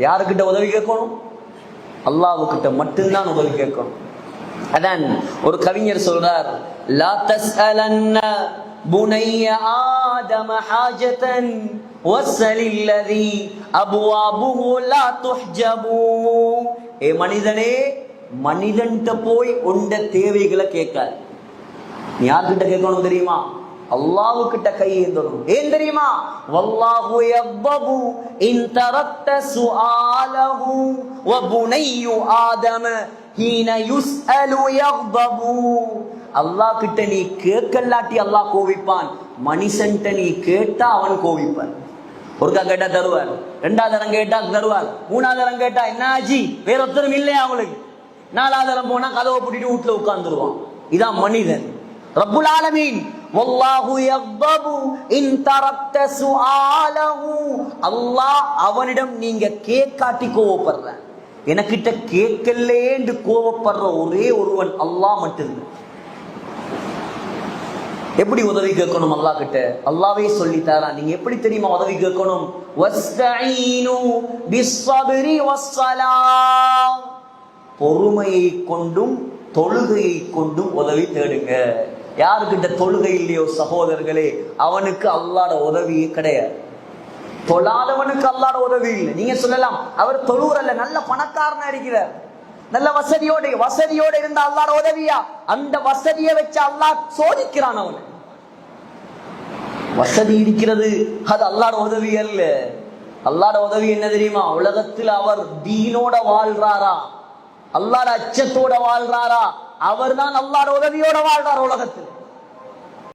யாருக்கிட்ட உதவி கேட்கணும்? அல்லாஹ்வுக்கிட்ட மட்டும்தான் உதவி கேட்கணும். அதான் ஒரு கவிஞர் சொல்றார், லா தஸ்அலன்ன புனைய ஆதம ஹாஜதன் வஸ்ஸலில்லதி அபுவாபுஹு லா துஹ்ஜபு. ஏ மனிதனே, மனிதன்ட்ட போய் உண்ட தேவைகளை கேட்காது. நீ யார்கிட்ட கேட்கணும் தெரியுமா? அல்லாஹ்வுக்கிட்ட கையேந்தணும். ஏன் தெரியுமா? வல்லாஹு யக்பபு இன் தரக்த சுஆலஹு வ புனையு ஆதம ஹீன யுஸ்அலு யக்பபு. அல்லாஹ் கிட்ட நீ கேட்கலாட்டி அல்லாஹ் கோவிப்பான். மனுஷன்ட்ட நீ கேட்டா அவன் கோவிப்பான். ஒருக்கா கேட்டா தருவார், ரெண்டாவது தரம் கேட்டா தருவார், மூணாவது தரம் கேட்டா என்ன ஆச்சு, வேற ஒருத்தரும் இல்லையா அவங்களுக்கு, நாலாவது தரம் போனா கதவை பூட்டிட்டு வீட்டுல உட்கார்ந்துருவான். இதான் மனிதன். ரப்புல் ஆலமீன் வல்லாஹு யக்பபு இன் தரக்த சுஆலஹு. அல்லாஹ் அவனிடம் நீங்க கேட்காட்டி கோவப்படுற, எனக்கிட்ட கேட்கலேன்னு கோவப்படுற ஒரே ஒருவன் அல்லாஹ் மட்டும்தான். எப்படி உதவி கேட்கணும் அல்லாஹ் கிட்ட? அல்லாஹ்வே சொல்லி தரான். நீங்க எப்படி தெரியுமா உதவி கேட்கணும்? வஸ்தஈனு பிஸ்ஸப்ரி வஸ்ஸலாம். பொறுமையை கொண்டும் தொழுகையை கொண்டும் உதவி தேடுங்க. யாருக்கிட்ட தொழுகை இல்லையோ சகோதரர்களே, அவனுக்கு அல்லாஹ்வோட உதவியே கிடையாது. தொழாதவனுக்கு அல்லாஹ்வோட உதவி இல்லை. நீங்க சொல்லலாம், அவர் தொழுறல்ல, நல்ல பணக்காரனா இருக்கிறார், நல்ல வசதியோட இருந்த அல்லாஹ்வோட உதவியா? அந்த வசதியை வச்சு அல்லாஹ் சோதிக்கிறான் அவனை. வசதி இருக்கிறது, அது அல்லாஹ்வோட உதவி அல்ல. அல்லாஹ்வோட உதவி என்ன தெரியுமா? உலகத்தில் அவர் தீனோட வாழ்றாரா, அல்லாஹ்வோட அச்சத்தோட வாழ்றாரா, அவர் தான் அல்லாஹ்வோட உதவியோட வாழ்றார் உலகத்தில்.